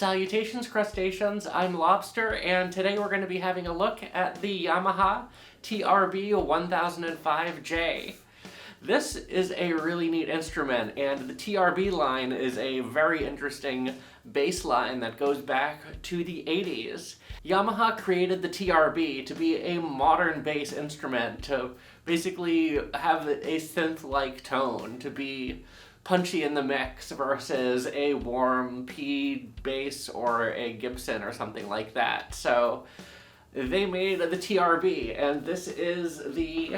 Salutations crustaceans, I'm Lobster, and today we're going to be having a look at the Yamaha TRB-1005J. This is a really neat instrument, and the TRB line is a very interesting bass line that goes back to the 80s. Yamaha created the TRB to be a modern bass instrument, to basically have a synth-like tone, to be punchy in the mix versus a warm P bass or a Gibson or something like that. So they made the TRB, and this is the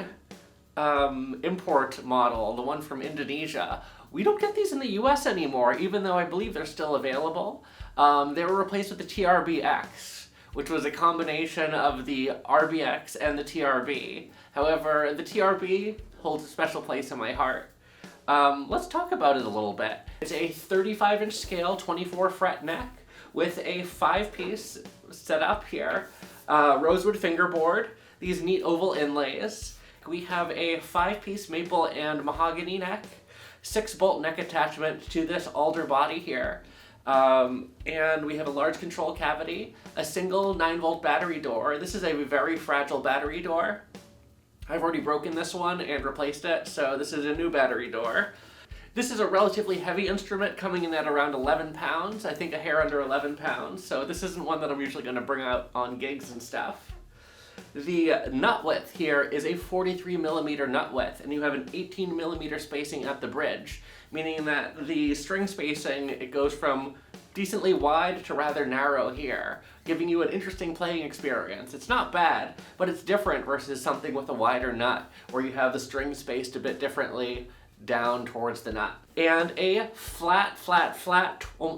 import model, the one from Indonesia. We don't get these in the US anymore, even though I believe they're still available. They were replaced with the TRB-X, which was a combination of the RBX and the TRB. However, the TRB holds a special place in my heart. Let's talk about it a little bit. It's a 35-inch scale, 24-fret neck with a 5-piece setup here. Rosewood fingerboard, these neat oval inlays. We have a 5-piece maple and mahogany neck, 6-bolt neck attachment to this alder body here. And we have a large control cavity, a single 9-volt battery door. This is a very fragile battery door. I've already broken this one and replaced it, so this is a new battery door. This is a relatively heavy instrument, coming in at around 11 pounds, I think a hair under 11 pounds, so this isn't one that I'm usually going to bring out on gigs and stuff. The nut width here is a 43mm nut width, and you have an 18mm spacing at the bridge, meaning that the string spacing, it goes from decently wide to rather narrow here, giving you an interesting playing experience. It's not bad, but it's different versus something with a wider nut, where you have the string spaced a bit differently down towards the nut. And a flat,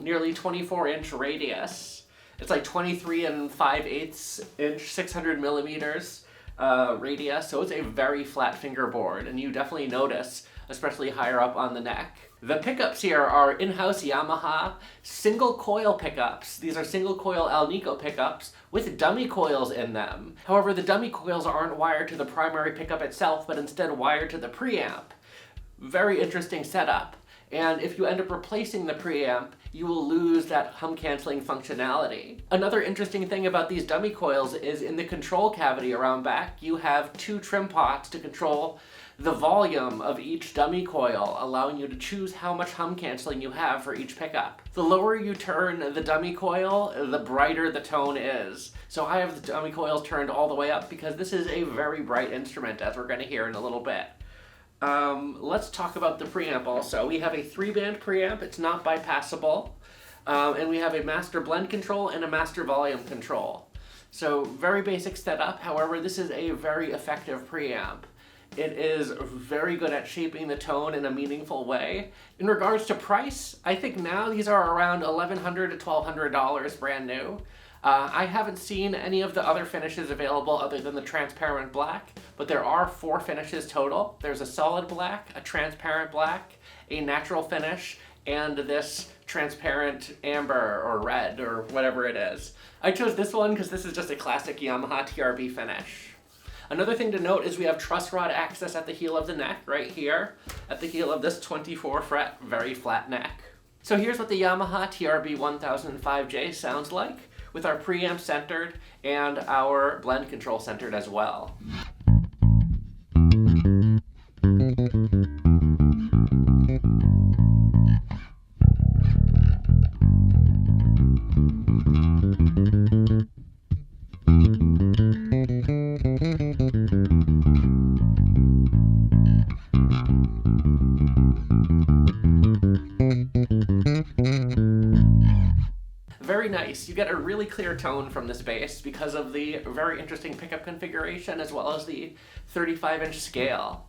nearly 24-inch radius. It's like 23 5/8 inch, 600mm radius, so it's a very flat fingerboard, and you definitely notice, especially higher up on the neck. The pickups here are in-house Yamaha single coil pickups. These are single coil Alnico pickups with dummy coils in them. However, the dummy coils aren't wired to the primary pickup itself, but instead wired to the preamp. Very interesting setup. And if you end up replacing the preamp, you will lose that hum canceling functionality. Another interesting thing about these dummy coils is in the control cavity around back, you have 2 trim pots to control the volume of each dummy coil, allowing you to choose how much hum canceling you have for each pickup. The lower you turn the dummy coil, the brighter the tone is. So I have the dummy coils turned all the way up because this is a very bright instrument, as we're going to hear in a little bit. Let's talk about the preamp also. We have a 3-band preamp, it's not bypassable, and we have a master blend control and a master volume control. So very basic setup, however this is a very effective preamp. It is very good at shaping the tone in a meaningful way. In regards to price, I think now these are around $1,100 to $1,200 brand new. I haven't seen any of the other finishes available other than the transparent black, but there are 4 finishes total. There's a solid black, a transparent black, a natural finish, and this transparent amber or red or whatever it is. I chose this one because this is just a classic Yamaha TRB finish. Another thing to note is we have truss rod access at the heel of the neck, right here, at the heel of this 24-fret, very flat neck. So here's what the Yamaha TRB-1005J sounds like, with our preamp centered and our blend control centered as well. Very nice. You get a really clear tone from this bass because of the very interesting pickup configuration as well as the 35-inch scale.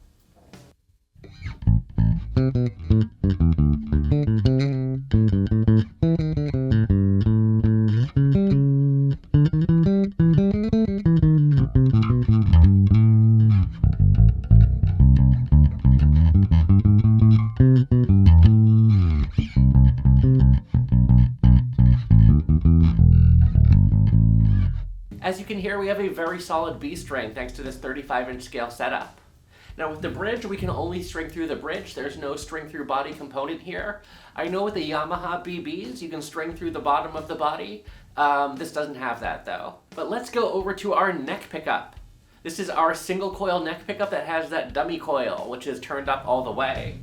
As you can hear, we have a very solid B string thanks to this 35-inch scale setup. Now with the bridge, we can only string through the bridge. There's no string through body component here. I know with the Yamaha BBs, you can string through the bottom of the body. This doesn't have that though. But let's go over to our neck pickup. This is our single coil neck pickup that has that dummy coil, which is turned up all the way.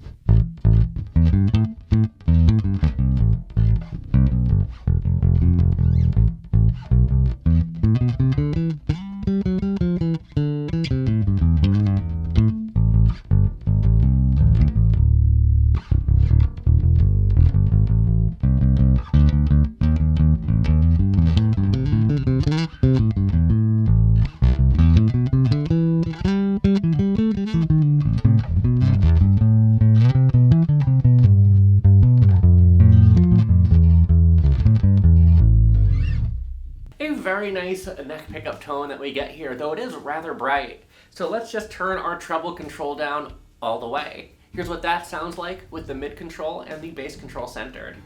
Very nice neck pickup tone that we get here, though it is rather bright. So let's just turn our treble control down all the way. Here's what that sounds like with the mid control and the bass control centered.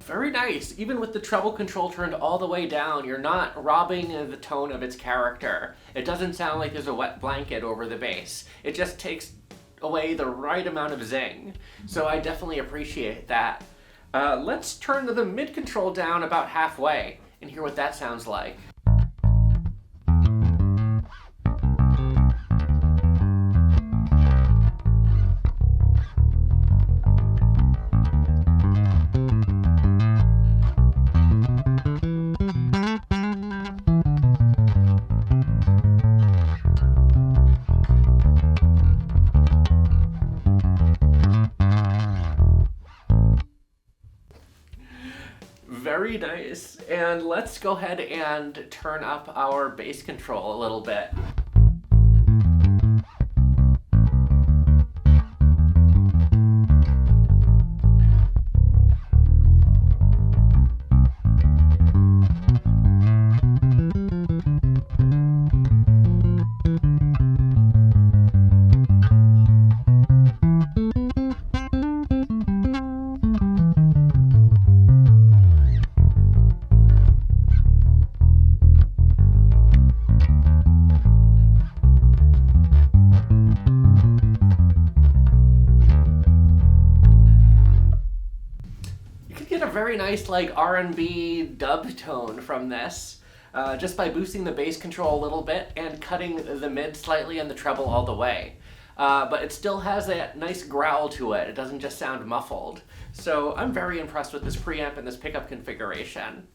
Very nice. Even with the treble control turned all the way down, you're not robbing the tone of its character. It doesn't sound like there's a wet blanket over the bass. It just takes away the right amount of zing. So I definitely appreciate that. Let's turn the mid control down about halfway and hear what that sounds like. Very nice. And let's go ahead and turn up our bass control a little bit. Very nice like R&B dub tone from this, just by boosting the bass control a little bit and cutting the mid slightly and the treble all the way. But it still has that nice growl to it. It doesn't just sound muffled. So I'm very impressed with this preamp and this pickup configuration.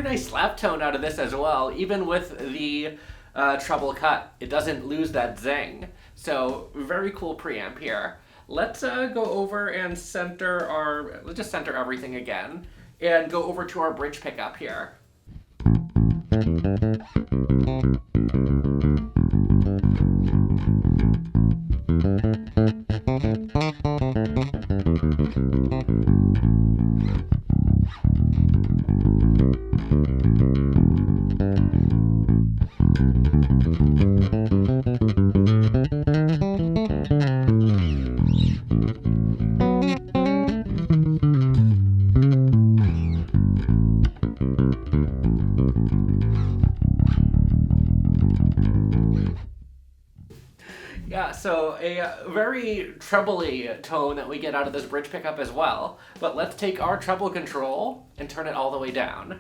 Nice slap tone out of this as well. Even with the treble cut, it doesn't lose that zing. So very cool preamp here. Let's go over and center our, let's just center everything again and go over to our bridge pickup here. Yeah, so a very trebly tone that we get out of this bridge pickup as well. But let's take our treble control and turn it all the way down.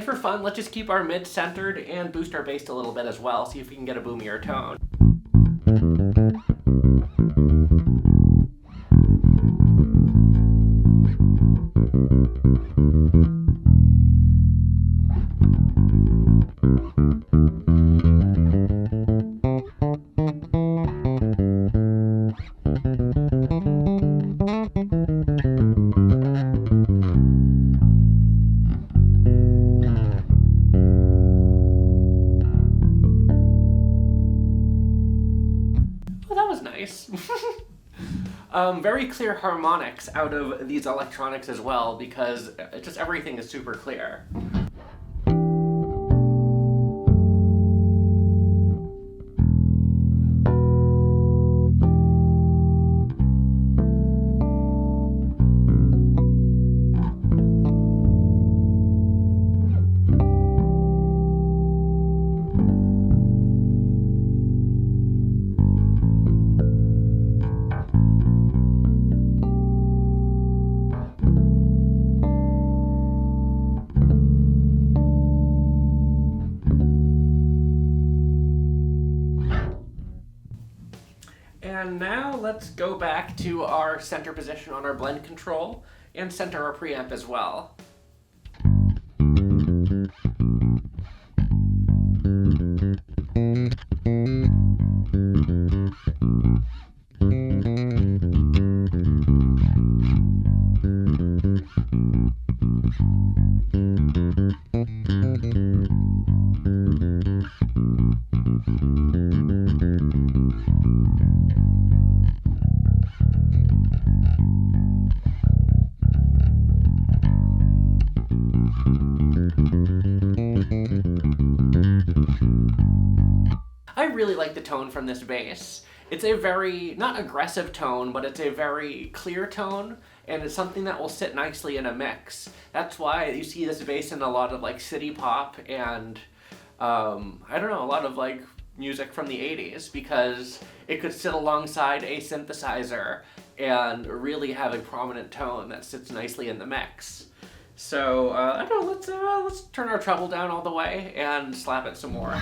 And for fun, let's just keep our mid centered and boost our bass a little bit as well, see if we can get a boomier tone. Nice. Very clear harmonics out of these electronics as well, because just everything is super clear. And now let's go back to our center position on our blend control and center our preamp as well. I really like the tone from this bass. It's a very, not aggressive tone, but it's a very clear tone, and it's something that will sit nicely in a mix. That's why you see this bass in a lot of like city pop and, I don't know, a lot of like music from the 80s, because it could sit alongside a synthesizer and really have a prominent tone that sits nicely in the mix. So, I don't know, let's turn our treble down all the way and slap it some more.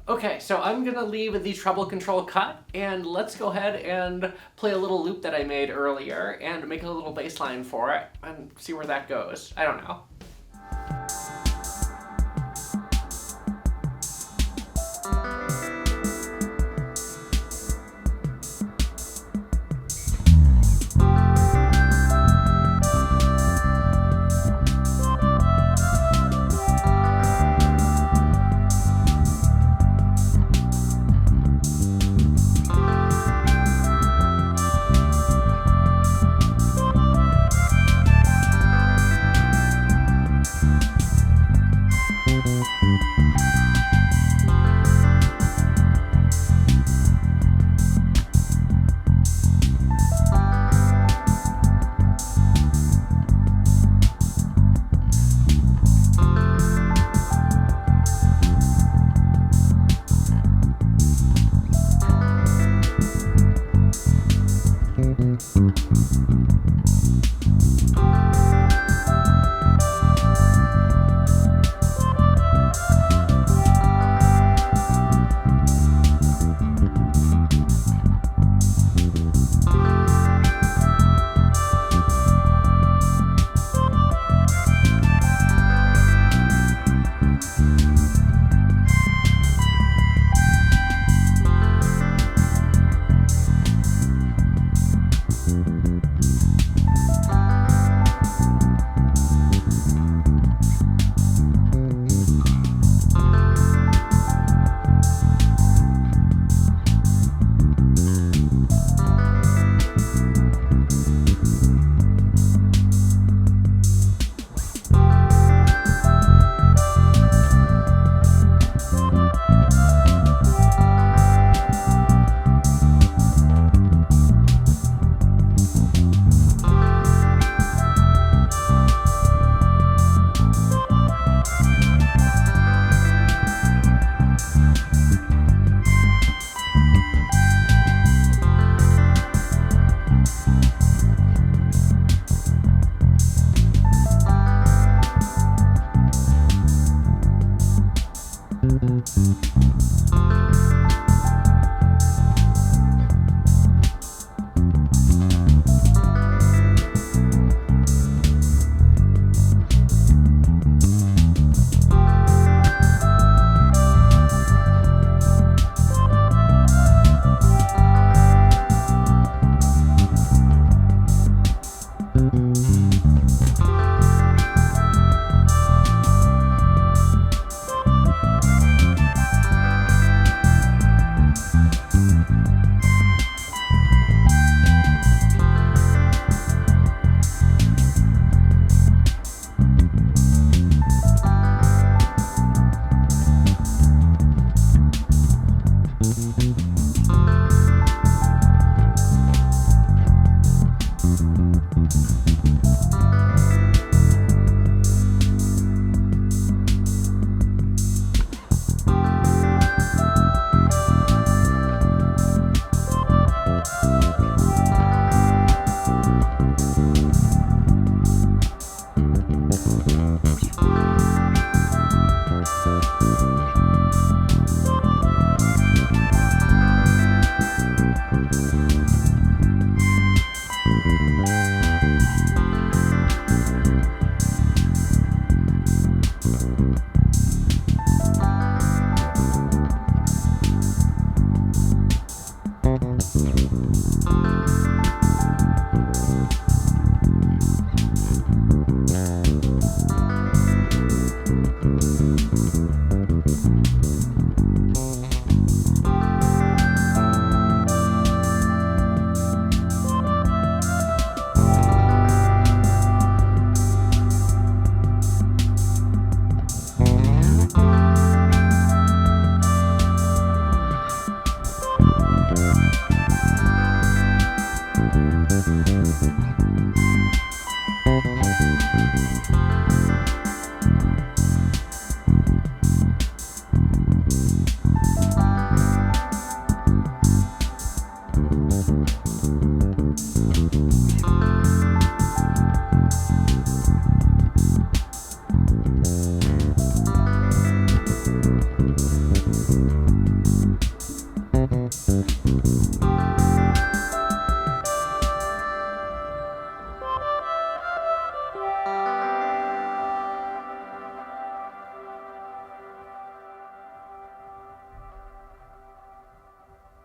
Okay, so I'm gonna leave the treble control cut, and let's go ahead and play a little loop that I made earlier and make a little bass line for it and see where that goes. I don't know.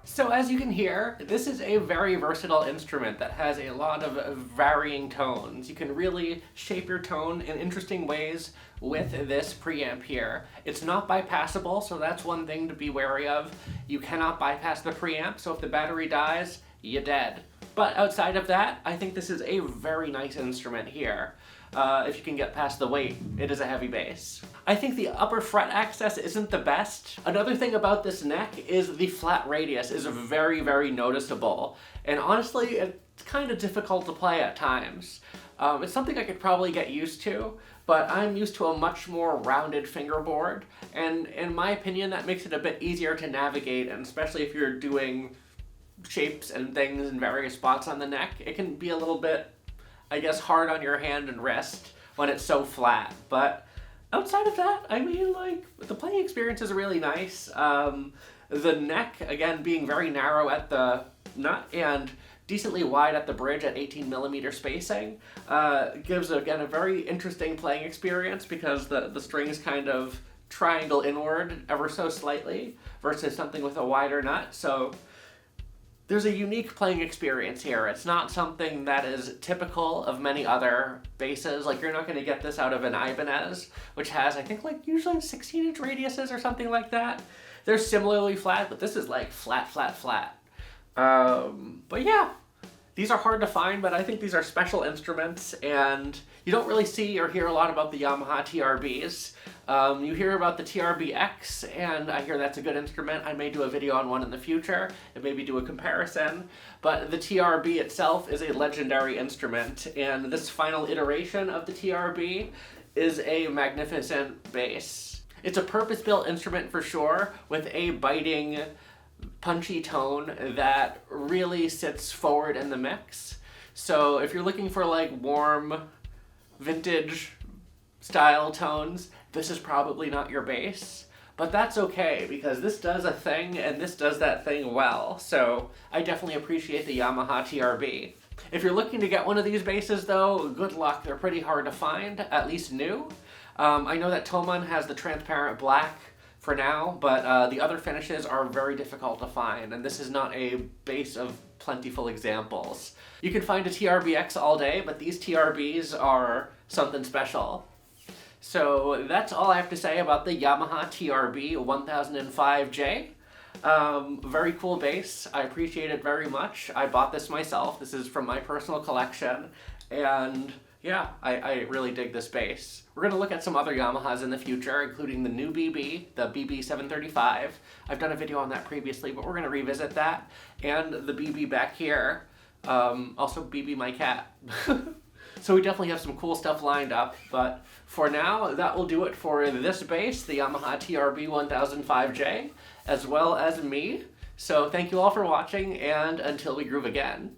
So as you can hear, this is a very versatile instrument that has a lot of varying tones. You can really shape your tone in interesting ways with this preamp here. It's not bypassable, so that's one thing to be wary of. You cannot bypass the preamp, so if the battery dies, you're dead. But outside of that, I think this is a very nice instrument here. If you can get past the weight, it is a heavy bass. I think the upper fret access isn't the best. Another thing about this neck is the flat radius is very, very noticeable. And honestly, it's kind of difficult to play at times. It's something I could probably get used to, but I'm used to a much more rounded fingerboard. And in my opinion, that makes it a bit easier to navigate, and especially if you're doing shapes and things in various spots on the neck, it can be a little bit, I guess, hard on your hand and wrist when it's so flat. But outside of that, I mean, like, the playing experience is really nice. The neck, again, being very narrow at the nut and decently wide at the bridge at 18mm spacing, gives, again, a very interesting playing experience because the strings kind of triangle inward ever so slightly versus something with a wider nut. So there's a unique playing experience here. It's not something that is typical of many other basses. Like, you're not going to get this out of an Ibanez, which has, I think, like, usually 16-inch radiuses or something like that. They're similarly flat, but this is like flat, flat, flat. But yeah, these are hard to find, but I think these are special instruments, and you don't really see or hear a lot about the Yamaha TRBs. You hear about the TRB-X, and I hear that's a good instrument. I may do a video on one in the future and maybe do a comparison, but the TRB itself is a legendary instrument, and this final iteration of the TRB is a magnificent bass. It's a purpose-built instrument for sure, with a biting, punchy tone that really sits forward in the mix. So if you're looking for like warm, vintage style tones, this is probably not your bass. But that's okay, because this does a thing and this does that thing well. So I definitely appreciate the Yamaha TRB. If you're looking to get one of these basses though, good luck. They're pretty hard to find, at least new. I know that Thomann has the transparent black for now, but the other finishes are very difficult to find, and this is not a bass of plentiful examples. You can find a TRB-X all day, but these TRBs are something special. So that's all I have to say about the Yamaha TRB-1005J. Very cool bass. I appreciate it very much. I bought this myself. This is from my personal collection, and yeah, I really dig this bass. We're going to look at some other Yamahas in the future, including the new BB, the BB735. I've done a video on that previously, but we're going to revisit that. And the BB back here, also BB my cat. So we definitely have some cool stuff lined up, but for now, that will do it for this bass, the Yamaha TRB-1005J, as well as me. So thank you all for watching, and until we groove again.